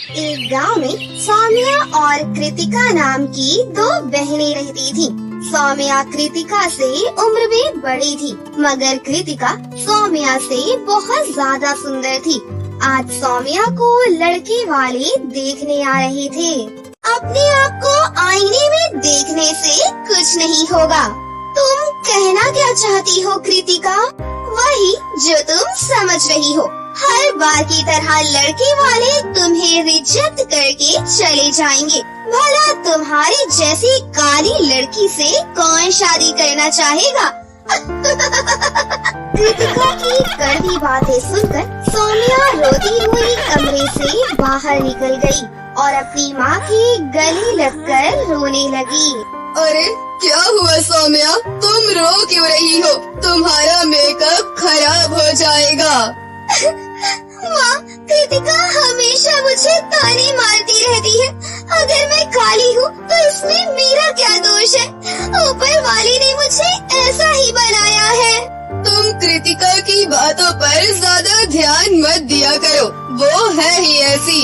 एक गांव में सौम्या और कृतिका नाम की दो बहनें रहती थीं। सौम्या कृतिका से उम्र में बड़ी थी, मगर कृतिका सौम्या से बहुत ज्यादा सुंदर थी। आज सौम्या को लड़के वाले देखने आ रहे थे। अपने आप को आईने में देखने से कुछ नहीं होगा। तुम कहना क्या चाहती हो कृतिका? वही जो तुम समझ रही हो। हर बार की तरह लड़के वाले तुम्हें रिजेक्ट करके चले जाएंगे। भला तुम्हारी जैसी काली लड़की से कौन शादी करना चाहेगा? कृतिका की कड़वी बातें सुनकर सौम्या रोती हुई कमरे से बाहर निकल गई और अपनी माँ के गले लगकर रोने लगी। अरे क्या हुआ सौम्या, तुम रो क्यों रही हो? तुम्हारा मेकअप खराब हो जाएगा। माँ, कृतिका हमेशा मुझे ताने मारती रहती है। अगर मैं काली हूँ तो इसमें मेरा क्या दोष है? ऊपर वाले ने मुझे ऐसा ही बनाया है। तुम कृतिका की बातों पर ज्यादा ध्यान मत दिया करो, वो है ही ऐसी।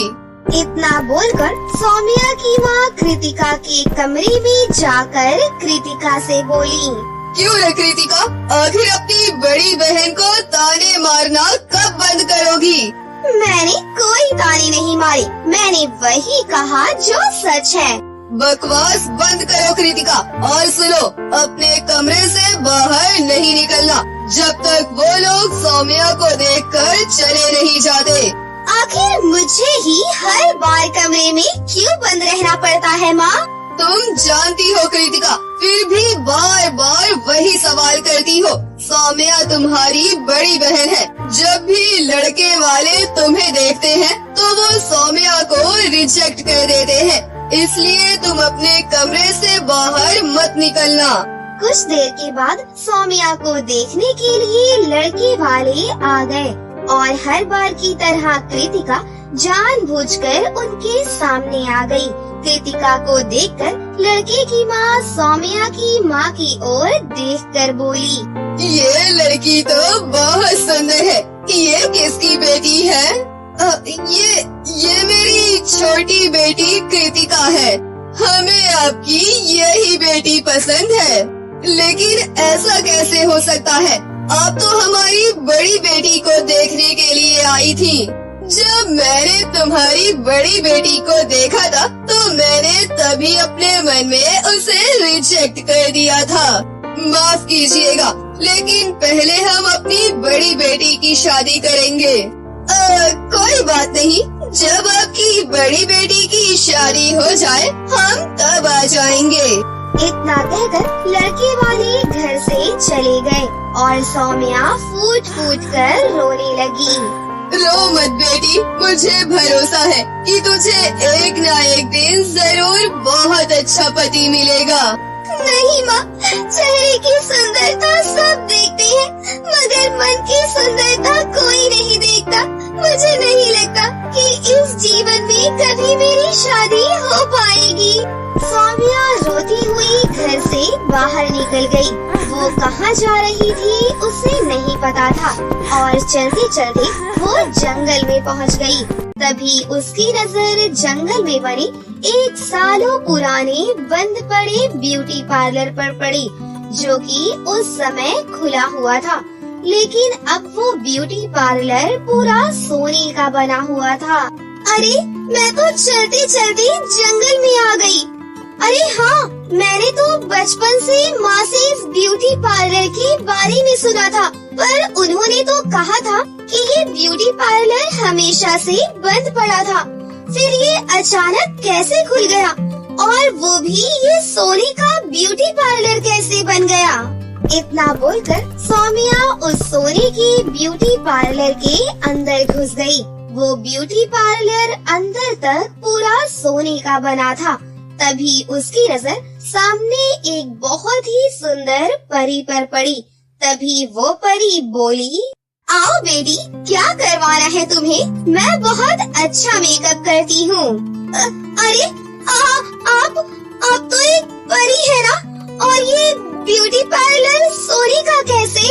इतना बोलकर सौम्या की माँ कृतिका के कमरे में जाकर कृतिका से बोली, क्यों रे कृतिका, आखिर अपनी बड़ी बहन को ताने मारना कब बंद करोगी? मैंने कोई ताने नहीं मारी, मैंने वही कहा जो सच है। बकवास बंद करो कृतिका, और सुनो, अपने कमरे से बाहर नहीं निकलना जब तक वो लोग सौम्या को देखकर चले नहीं जाते। आखिर मुझे ही हर बार कमरे में क्यों बंद रहना पड़ता है माँ? तुम जानती हो कृतिका, फिर भी बार बार वही सवाल करती हो। सौम्या तुम्हारी बड़ी बहन है। जब भी लड़के वाले तुम्हें देखते हैं तो वो सौम्या को रिजेक्ट कर देते हैं, इसलिए तुम अपने कमरे से बाहर मत निकलना। कुछ देर के बाद सौम्या को देखने के लिए लड़के वाले आ गए और हर बार की तरह कृतिका जानबूझकर उनके सामने आ गई। कृतिका को देखकर लड़के की माँ सौम्या की माँ की ओर देखकर बोली, ये लड़की तो बहुत सुंदर है। ये किसकी बेटी है? ये मेरी छोटी बेटी कृतिका है। हमें आपकी यही बेटी पसंद है। लेकिन ऐसा कैसे हो सकता है? आप तो हमारी बड़ी बेटी को देखने के लिए आई थी। जब मैंने तुम्हारी बड़ी बेटी को देखा था तो मैंने तभी अपने मन में उसे रिजेक्ट कर दिया था। माफ कीजिएगा, लेकिन पहले हम अपनी बड़ी बेटी की शादी करेंगे। कोई बात नहीं, जब आपकी बड़ी बेटी की शादी हो जाए हम तब आ जाएंगे। इतना कहकर लड़के वाले घर से चले गए और सौम्या फूट फूट कर रोने लगी। रो मत बेटी, मुझे भरोसा है कि तुझे एक न एक दिन जरूर बहुत अच्छा पति मिलेगा। नहीं माँ, चेहरे की सुंदरता सब देखते हैं, मगर मन की सुंदरता कोई नहीं देखता। मुझे नहीं लगता कि इस जीवन में कभी मेरी शादी हो पाएगी। सौम्या रोती हुई घर से बाहर निकल गई। वो कहाँ जा रही थी उसे नहीं पता था और चलते चलते वो जंगल में पहुँच गई। तभी उसकी नजर जंगल में बनी एक सालों पुराने बंद पड़े ब्यूटी पार्लर पर पड़ी, जो कि उस समय खुला हुआ था। लेकिन अब वो ब्यूटी पार्लर पूरा सोने का बना हुआ था। अरे मैं तो चलते चलते जंगल में आ गई। अरे हाँ, मैंने तो बचपन से माँ से इस ब्यूटी पार्लर के बारे में सुना था, पर उन्होंने तो कहा था कि ये ब्यूटी पार्लर हमेशा से बंद पड़ा था। फिर ये अचानक कैसे खुल गया, और वो भी ये सोने का ब्यूटी पार्लर कैसे बन गया? इतना बोलकर सौम्या उस सोने की ब्यूटी पार्लर के अंदर घुस गई। वो ब्यूटी पार्लर अंदर तक पूरा सोने का बना था। तभी उसकी नजर सामने एक बहुत ही सुंदर परी पर पड़ी। तभी वो परी बोली, आओ बेटी, क्या करवाना है तुम्हें? मैं बहुत अच्छा मेकअप करती हूँ। अरे आप तो एक परी है ना? और ये ब्यूटी पार्लर सोने का कैसे?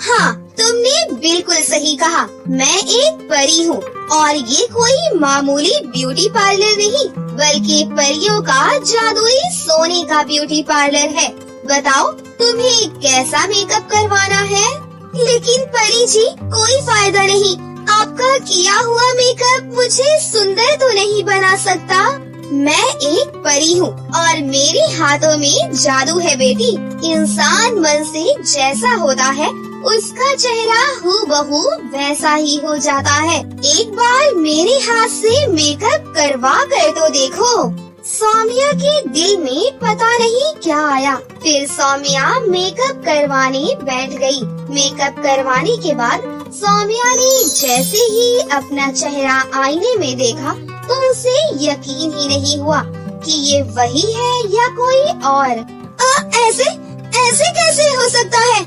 हाँ, तुमने बिल्कुल सही कहा, मैं एक परी हूँ। और ये कोई मामूली ब्यूटी पार्लर नहीं बल्कि परियों का जादुई सोने का ब्यूटी पार्लर है। बताओ तुम्हें कैसा मेकअप करवाना है? लेकिन परी जी कोई फायदा नहीं, आपका किया हुआ मेकअप मुझे सुंदर तो नहीं बना सकता। मैं एक परी हूँ और मेरे हाथों में जादू है बेटी। इंसान मन से जैसा होता है उसका चेहरा हूबहू वैसा ही हो जाता है। एक बार मेरे हाथ से मेकअप करवा कर तो देखो। सौम्या के दिल में पता नहीं क्या आया। फिर सौम्या मेकअप करवाने बैठ गई। मेकअप करवाने के बाद सौम्या ने जैसे ही अपना चेहरा आईने में देखा तो उसे यकीन ही नहीं हुआ कि ये वही है या कोई और। ऐसे ऐसे कैसे हो सकता है?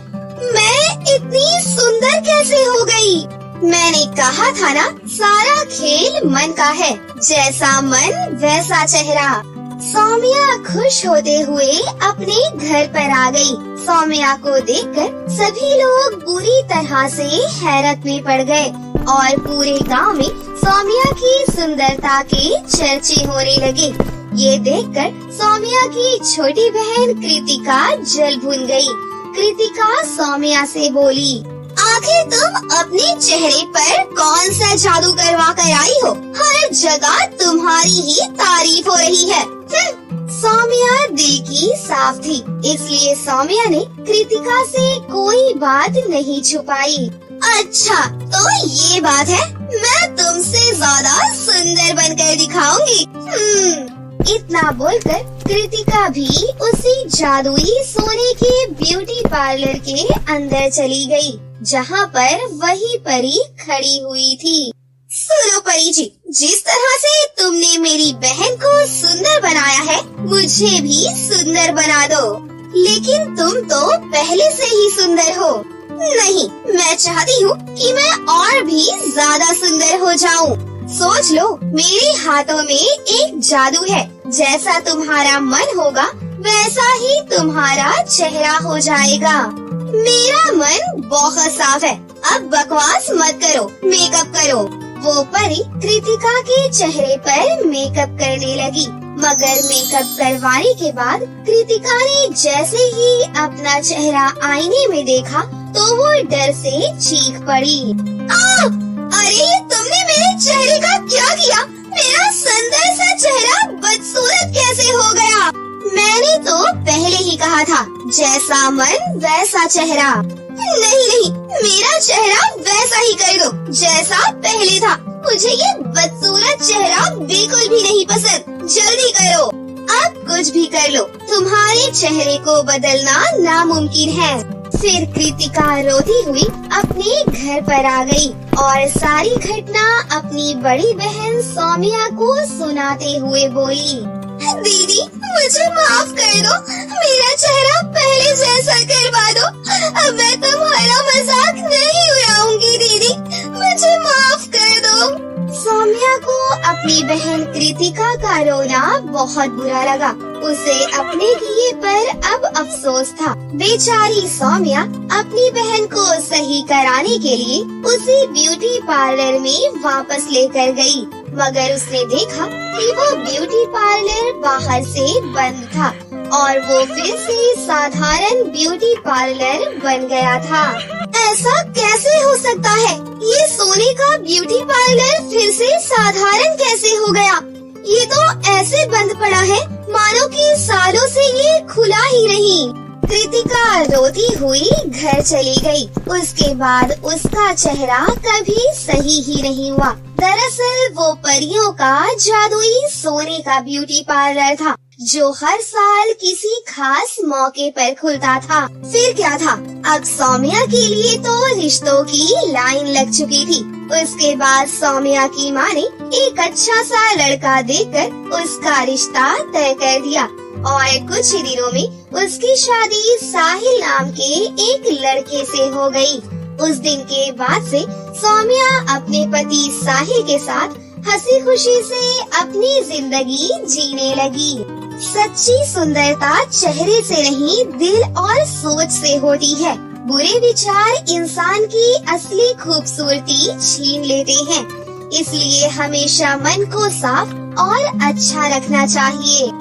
मैं इतनी सुंदर कैसे हो गई? मैंने कहा था ना, सारा खेल मन का है। जैसा मन वैसा चेहरा। सौम्या खुश होते हुए अपने घर पर आ गई। सौम्या को देखकर सभी लोग बुरी तरह से हैरत में पड़ गए और पूरे गांव में सौम्या की सुंदरता के चर्चे होने लगे। ये देखकर सौम्या की छोटी बहन कृतिका जल भुन गई। कृतिका सौम्या से बोली, आखिर तुम अपने चेहरे पर कौन सा जादू करवा कर आई हो? हर जगह तुम्हारी ही तारीफ हो रही है। सौम्या दिल की साफ थी, इसलिए सौम्या ने कृतिका से कोई बात नहीं छुपाई। अच्छा तो ये बात है, मैं तुमसे ज्यादा सुंदर बनकर दिखाऊंगी। इतना बोलकर कृतिका भी उसी जादुई सोने के ब्यूटी पार्लर के अंदर चली गई, जहाँ पर वही परी खड़ी हुई थी। सुनो परी जी, जिस तरह से तुमने मेरी बहन को सुंदर बनाया है, मुझे भी सुंदर बना दो। लेकिन तुम तो पहले से ही सुंदर हो। नहीं, मैं चाहती हूँ कि मैं और भी ज्यादा सुंदर हो जाऊँ। सोच लो, मेरे हाथों में एक जादू है। जैसा तुम्हारा मन होगा वैसा ही तुम्हारा चेहरा हो जाएगा। मेरा मन बहुत साफ है, अब बकवास मत करो, मेकअप करो। वो परी कृतिका के चेहरे पर मेकअप करने लगी, मगर मेकअप करवाने के बाद कृतिका ने जैसे ही अपना चेहरा आईने में देखा तो वो डर से चीख पड़ी। अरे ये तुमने मेरे चेहरे का क्या किया? मेरा सुंदर सा चेहरा बदसूरत कैसे हो गया? मैंने तो पहले ही कहा था, जैसा मन वैसा चेहरा। नहीं, मेरा चेहरा वैसा ही कर दो जैसा पहले था। मुझे ये बदसूरत चेहरा बिल्कुल भी नहीं पसंद। जल्दी करो, अब कुछ भी कर लो, तुम्हारे चेहरे को बदलना नामुमकिन है। फिर कृतिका रोती हुई अपने घर पर आ गई और सारी घटना अपनी बड़ी बहन सौम्या को सुनाते हुए बोली, दीदी मुझे माफ कर दो, मेरा चेहरा पहले जैसा करवा दो। अब मैं तुम्हारा मजाक नहीं उड़ाऊंगी दीदी, मुझे माफ कर दो। सौम्या को अपनी बहन कृतिका का रोना बहुत बुरा लगा। उसे अपने किए पर अब अफसोस था। बेचारी सौम्या अपनी बहन को सही कराने के लिए उसी ब्यूटी पार्लर में वापस लेकर गई, मगर उसने देखा कि वो ब्यूटी पार्लर बाहर से बंद था और वो फिर से साधारण ब्यूटी पार्लर बन गया था। ऐसा कैसे हो सकता है? ये सोने का ब्यूटी पार्लर फिर से साधारण कैसे हो गया? ये तो ऐसे बंद पड़ा है मानो कि सालों से ये खुला ही नहीं। कृतिका रोती हुई घर चली गई। उसके बाद उसका चेहरा कभी सही ही नहीं हुआ। दरअसल वो परियों का जादुई सोने का ब्यूटी पार्लर था, जो हर साल किसी खास मौके पर खुलता था। फिर क्या था, अब सौम्या के लिए तो रिश्तों की लाइन लग चुकी थी। उसके बाद सौम्या की माँ ने एक अच्छा सा लड़का देखकर उसका रिश्ता तय कर दिया और कुछ ही दिनों में उसकी शादी साहिल नाम के एक लड़के से हो गई। उस दिन के बाद से सौम्या अपने पति साहिल के साथ हंसी खुशी से अपनी जिंदगी जीने लगी। सच्ची सुंदरता चेहरे से नहीं, दिल और सोच से होती है। बुरे विचार इंसान की असली खूबसूरती छीन लेते हैं। इसलिए हमेशा मन को साफ और अच्छा रखना चाहिए।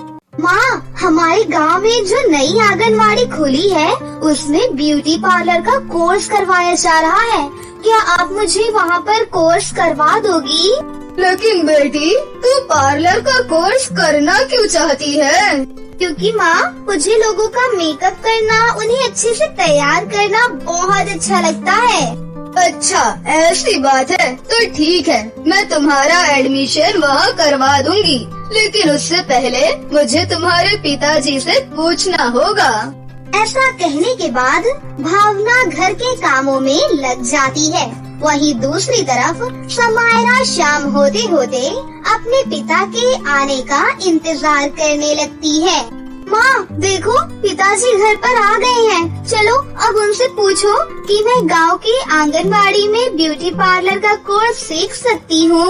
माँ, हमारे गांव में जो नई आंगनवाड़ी खुली है उसमें ब्यूटी पार्लर का कोर्स करवाया जा रहा है। क्या आप मुझे वहाँ पर कोर्स करवा दोगी? लेकिन बेटी, तू पार्लर का कोर्स करना क्यों चाहती है? क्योंकि माँ, मुझे लोगों का मेकअप करना, उन्हें अच्छे से तैयार करना बहुत अच्छा लगता है। अच्छा, ऐसी बात है तो ठीक है, मैं तुम्हारा एडमिशन वहाँ करवा दूंगी। लेकिन उससे पहले मुझे तुम्हारे पिताजी से पूछना होगा। ऐसा कहने के बाद भावना घर के कामों में लग जाती है। वहीं दूसरी तरफ समायरा शाम होते होते अपने पिता के आने का इंतजार करने लगती है। माँ, देखो पिताजी घर पर आ गए हैं। चलो अब उनसे पूछो कि मैं गांव की आंगनबाड़ी में ब्यूटी पार्लर का कोर्स सीख सकती हूँ।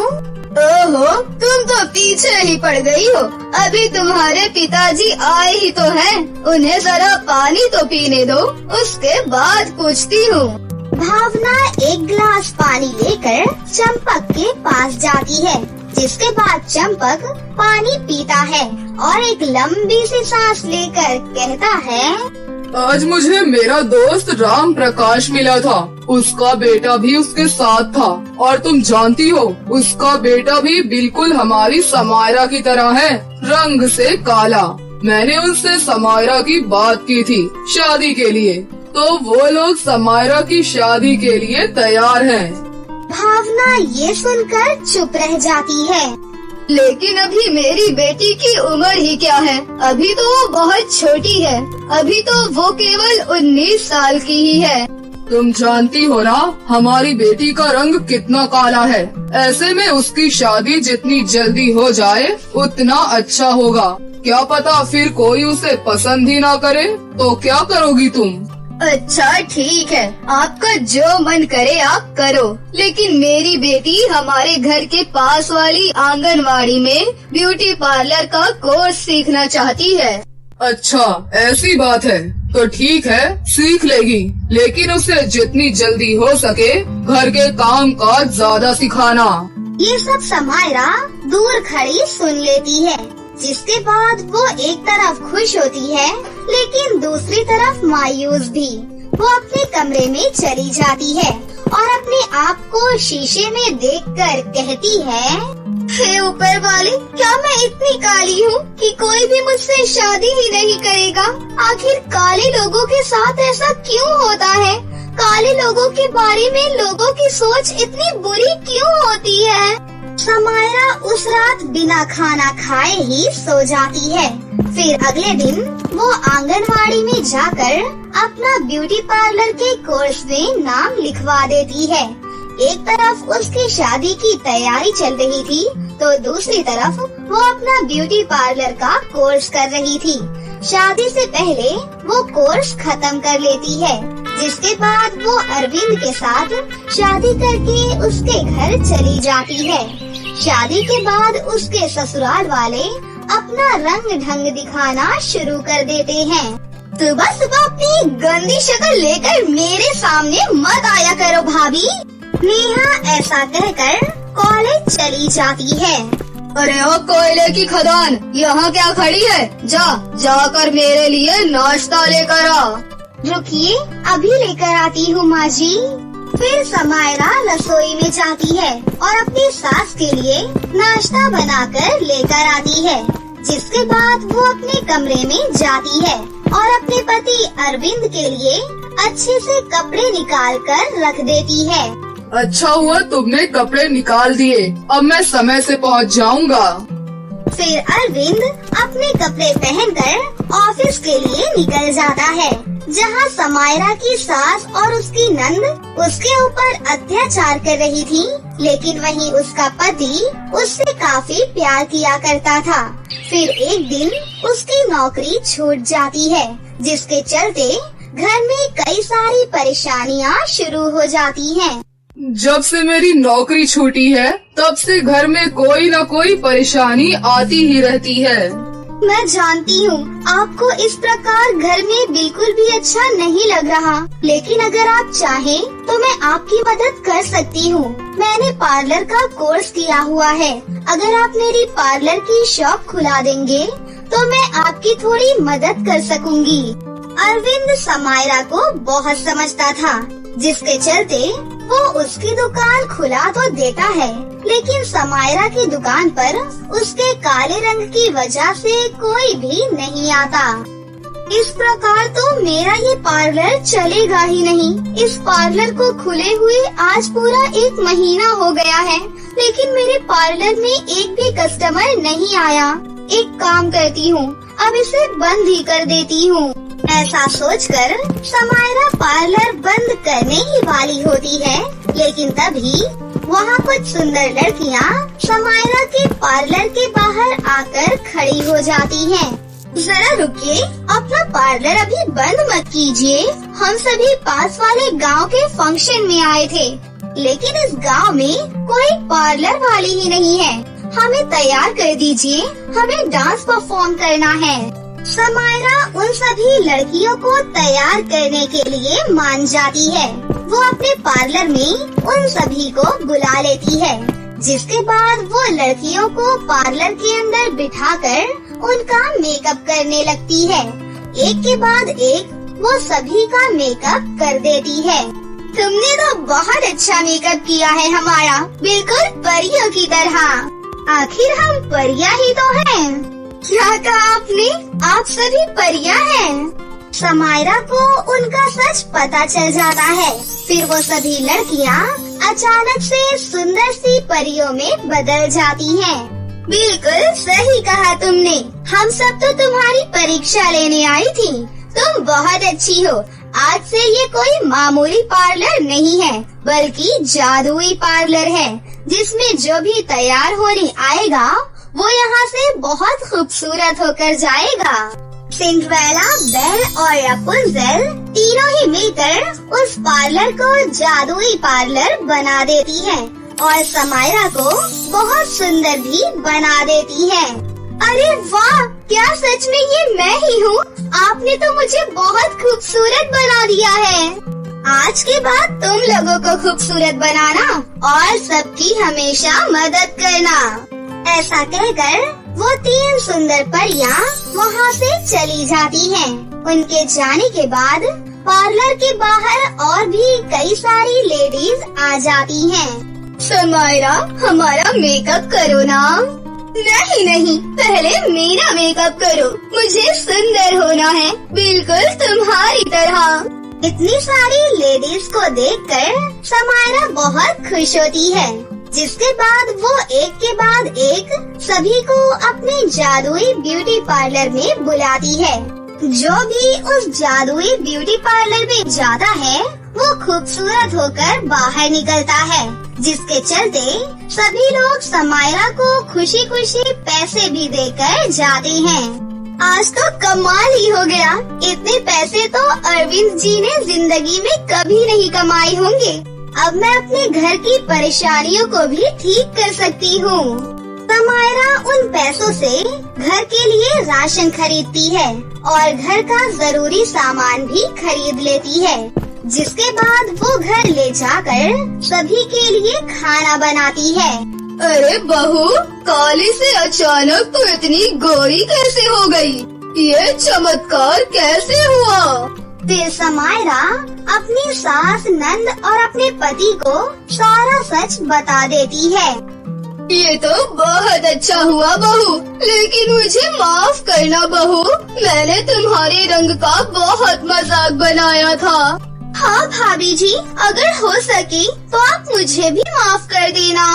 ओहो, तुम तो पीछे ही पड़ गई हो। अभी तुम्हारे पिताजी आए ही तो हैं। उन्हें जरा पानी तो पीने दो, उसके बाद पूछती हूँ। भावना एक गिलास पानी लेकर चंपक के पास जाती है, जिसके बाद चंपक पानी पीता है और एक लंबी सी सांस लेकर कहता है, आज मुझे मेरा दोस्त राम प्रकाश मिला था। उसका बेटा भी उसके साथ था और तुम जानती हो उसका बेटा भी बिल्कुल हमारी समायरा की तरह है, रंग से काला। मैंने उनसे समायरा की बात की थी शादी के लिए, तो वो लोग समायरा की शादी के लिए तैयार हैं। भावना ये सुनकर चुप रह जाती है। लेकिन अभी मेरी बेटी की उम्र ही क्या है? अभी तो वो बहुत छोटी है। अभी तो वो केवल 19 साल की ही है। तुम जानती हो ना हमारी बेटी का रंग कितना काला है। ऐसे में उसकी शादी जितनी जल्दी हो जाए उतना अच्छा होगा। क्या पता फिर कोई उसे पसंद ही ना करे, तो क्या करोगी तुम? अच्छा ठीक है, आपका जो मन करे आप करो। लेकिन मेरी बेटी हमारे घर के पास वाली आंगनवाड़ी में ब्यूटी पार्लर का कोर्स सीखना चाहती है। अच्छा ऐसी बात है तो ठीक है, सीख लेगी। लेकिन उसे जितनी जल्दी हो सके घर के काम काज ज्यादा सिखाना। ये सब समायरा दूर खड़ी सुन लेती है, जिसके बाद वो एक तरफ खुश होती है लेकिन दूसरी तरफ मायूस भी। वो अपने कमरे में चली जाती है और अपने आप को शीशे में देखकर कहती है, हे ऊपर वाले, क्या मैं इतनी काली हूँ कि कोई भी मुझसे शादी ही नहीं करेगा? आखिर काले लोगों के साथ ऐसा क्यों होता है? काले लोगों के बारे में लोगों की सोच इतनी बुरी क्यों होती है? समायरा उस रात बिना खाना खाए ही सो जाती है। फिर अगले दिन वो आंगनवाड़ी में जाकर अपना ब्यूटी पार्लर के कोर्स में नाम लिखवा देती है। एक तरफ उसकी शादी की तैयारी चल रही थी, तो दूसरी तरफ वो अपना ब्यूटी पार्लर का कोर्स कर रही थी। शादी से पहले वो कोर्स खत्म कर लेती है, जिसके बाद वो अरविंद के साथ शादी करके उसके घर चली जाती है। शादी के बाद उसके ससुराल वाले अपना रंग ढंग दिखाना शुरू कर देते हैं। सुबह सुबह अपनी गंदी शक्ल लेकर मेरे सामने मत आया करो भाभी। नेहा ऐसा कहकर कॉलेज चली जाती है। अरे ओ कोयले की खदान, यहाँ क्या खड़ी है? जाकर मेरे लिए नाश्ता लेकर आ। रुकिए, अभी लेकर आती हूँ माँ जी। फिर समायरा रसोई में जाती है और अपनी सास के लिए नाश्ता बनाकर लेकर आती है, जिसके बाद वो अपने कमरे में जाती है और अपने पति अरविंद के लिए अच्छे से कपड़े निकाल कर रख देती है। अच्छा हुआ तुमने कपड़े निकाल दिए, अब मैं समय से पहुंच जाऊंगा। फिर अरविंद अपने कपड़े पहनकर ऑफिस के लिए निकल जाता है, जहां समायरा की सास और उसकी नंद उसके ऊपर अत्याचार कर रही थी। लेकिन वहीं उसका पति उससे काफी प्यार किया करता था। फिर एक दिन उसकी नौकरी छूट जाती है, जिसके चलते घर में कई सारी परेशानियां शुरू हो जाती हैं। जब से मेरी नौकरी छूटी है तब से घर में कोई न कोई परेशानी आती ही रहती है। मैं जानती हूँ आपको इस प्रकार घर में बिल्कुल भी अच्छा नहीं लग रहा, लेकिन अगर आप चाहें तो मैं आपकी मदद कर सकती हूँ। मैंने पार्लर का कोर्स किया हुआ है। अगर आप मेरी पार्लर की शॉप खुला देंगे तो मैं आपकी थोड़ी मदद कर सकूंगी। अरविंद समायरा को बहुत समझता था, जिसके चलते वो उसकी दुकान खुला तो देता है, लेकिन समायरा की दुकान पर उसके काले रंग की वजह से कोई भी नहीं आता। इस प्रकार तो मेरा ये पार्लर चलेगा ही नहीं। इस पार्लर को खुले हुए आज पूरा 1 महीना हो गया है, लेकिन मेरे पार्लर में एक भी कस्टमर नहीं आया। एक काम करती हूँ, अब इसे बंद ही कर देती हूँ। ऐसा सोचकर समायरा पार्लर बंद करने ही वाली होती है, लेकिन तभी वहाँ कुछ सुंदर लड़कियाँ समायरा के पार्लर के बाहर आकर खड़ी हो जाती हैं। जरा रुकिए, अपना पार्लर अभी बंद मत कीजिए। हम सभी पास वाले गांव के फंक्शन में आए थे, लेकिन इस गांव में कोई पार्लर वाली ही नहीं है। हमें तैयार कर दीजिए, हमें डांस परफॉर्म करना है। समायरा उन सभी लड़कियों को तैयार करने के लिए मान जाती है। वो अपने पार्लर में उन सभी को बुला लेती है, जिसके बाद वो लड़कियों को पार्लर के अंदर बिठाकर उनका मेकअप करने लगती है। एक के बाद एक वो सभी का मेकअप कर देती है। तुमने तो बहुत अच्छा मेकअप किया है हमारा, बिल्कुल परियों की तरह। आखिर हम परियां ही तो हैं। क्या कहा आपने? आप सभी परियां हैं। समायरा को उनका सच पता चल जाता है। फिर वो सभी लड़कियां अचानक से सुंदर सी परियों में बदल जाती हैं। बिल्कुल सही कहा तुमने। हम सब तो तुम्हारी परीक्षा लेने आई थी। तुम बहुत अच्छी हो। आज से ये कोई मामूली पार्लर नहीं है, बल्कि जादुई पार्लर है, जिसमें जो भी तैयार होने आएगा वो यहाँ से बहुत खूबसूरत होकर जाएगा। सिंड्रेला, बेल और रपुंज़ेल तीनों ही मिलकर उस पार्लर को जादुई पार्लर बना देती हैं और समायरा को बहुत सुंदर भी बना देती है। अरे वाह, क्या सच में ये मैं ही हूँ? आपने तो मुझे बहुत खूबसूरत बना दिया है। आज के बाद तुम लोगों को खूबसूरत बनाना और सबकी हमेशा मदद करना। ऐसा कहकर वो 3 सुंदर परियां वहाँ से चली जाती हैं। उनके जाने के बाद पार्लर के बाहर और भी कई सारी लेडीज आ जाती हैं। समायरा, हमारा मेकअप करो ना। नहीं नहीं, पहले मेरा मेकअप करो। मुझे सुंदर होना है, बिल्कुल तुम्हारी तरह। इतनी सारी लेडीज को देखकर समायरा बहुत खुश होती है, जिसके बाद वो एक के बाद एक सभी को अपने जादुई ब्यूटी पार्लर में बुलाती है। जो भी उस जादुई ब्यूटी पार्लर में जाता है वो खूबसूरत होकर बाहर निकलता है, जिसके चलते सभी लोग समायरा को खुशी खुशी पैसे भी देकर जाते हैं। आज तो कमाल ही हो गया। इतने पैसे तो अरविंद जी ने जिंदगी में कभी नहीं कमाए होंगे। अब मैं अपने घर की परेशानियों को भी ठीक कर सकती हूँ। समायरा उन पैसों से घर के लिए राशन खरीदती है और घर का जरूरी सामान भी खरीद लेती है, जिसके बाद वो घर ले जाकर सभी के लिए खाना बनाती है। अरे बहू, काली से अचानक तो इतनी गोरी कैसे हो गई? ये चमत्कार कैसे हुआ? फिर समायरा अपनी सास, नंद और अपने पति को सारा सच बता देती है। ये तो बहुत अच्छा हुआ बहू, लेकिन मुझे माफ करना बहू, मैंने तुम्हारे रंग का बहुत मजाक बनाया था। हाँ भाभी जी, अगर हो सके तो आप मुझे भी माफ कर देना।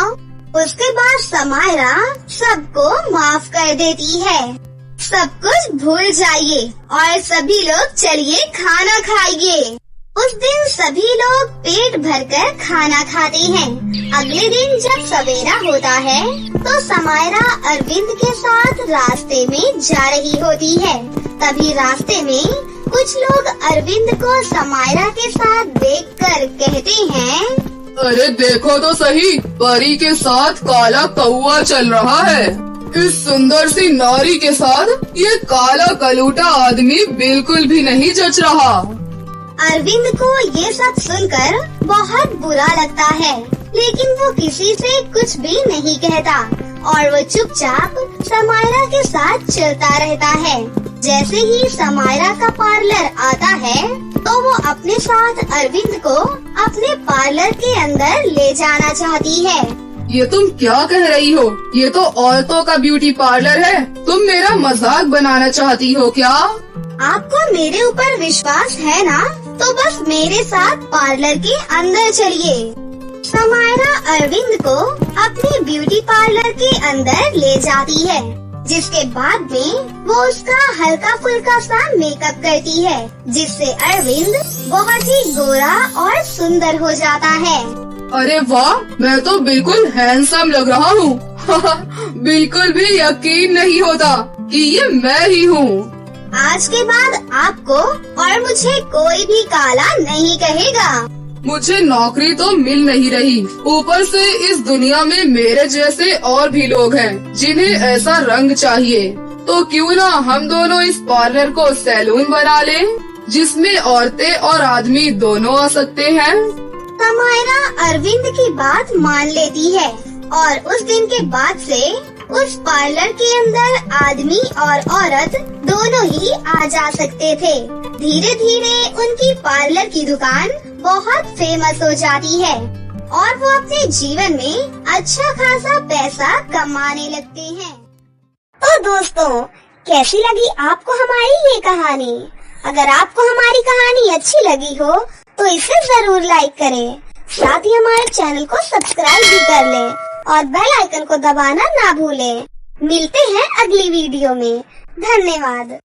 उसके बाद समायरा सबको माफ कर देती है। सब कुछ भूल जाइए और सभी लोग चलिए खाना खाइए। उस दिन सभी लोग पेट भरकर खाना खाते हैं। अगले दिन जब सवेरा होता है तो समायरा अरविंद के साथ रास्ते में जा रही होती है। तभी रास्ते में कुछ लोग अरविंद को समायरा के साथ देखकर कहते हैं, अरे देखो तो सही, परी के साथ काला कौआ चल रहा है। इस सुंदर सी नारी के साथ ये काला कलूटा आदमी बिल्कुल भी नहीं जच रहा। अरविंद को ये सब सुनकर बहुत बुरा लगता है, लेकिन वो किसी से कुछ भी नहीं कहता और वो चुपचाप समायरा के साथ चलता रहता है। जैसे ही समायरा का पार्लर आता है तो वो अपने साथ अरविंद को अपने पार्लर के अंदर ले जाना चाहती है। ये तुम क्या कह रही हो? ये तो औरतों का ब्यूटी पार्लर है। तुम मेरा मजाक बनाना चाहती हो क्या? आपको मेरे ऊपर विश्वास है ना? तो बस मेरे साथ पार्लर के अंदर चलिए। समायरा अरविंद को अपने ब्यूटी पार्लर के अंदर ले जाती है, जिसके बाद में वो उसका हल्का फुल्का सा मेकअप करती है, जिससे अरविंद बहुत ही गोरा और सुंदर हो जाता है। अरे वाह, मैं तो बिल्कुल हैंडसम लग रहा हूँ। बिल्कुल भी यकीन नहीं होता कि ये मैं ही हूँ। आज के बाद आपको और मुझे कोई भी काला नहीं कहेगा। मुझे नौकरी तो मिल नहीं रही, ऊपर से इस दुनिया में मेरे जैसे और भी लोग हैं जिन्हें ऐसा रंग चाहिए। तो क्यों ना हम दोनों इस पार्लर को सैलून बना लें, जिसमें औरतें और आदमी दोनों आ सकते हैं। समायरा अरविंद की बात मान लेती है और उस दिन के बाद से उस पार्लर के अंदर आदमी और औरत दोनों ही आ जा सकते थे। धीरे धीरे उनकी पार्लर की दुकान बहुत फेमस हो जाती है और वो अपने जीवन में अच्छा खासा पैसा कमाने लगते हैं। तो दोस्तों, कैसी लगी आपको हमारी ये कहानी? अगर आपको हमारी कहानी अच्छी लगी हो तो इसे जरूर लाइक करें, साथ ही हमारे चैनल को सब्सक्राइब भी कर लें और बेल आइकन को दबाना ना भूलें। मिलते हैं अगली वीडियो में। धन्यवाद।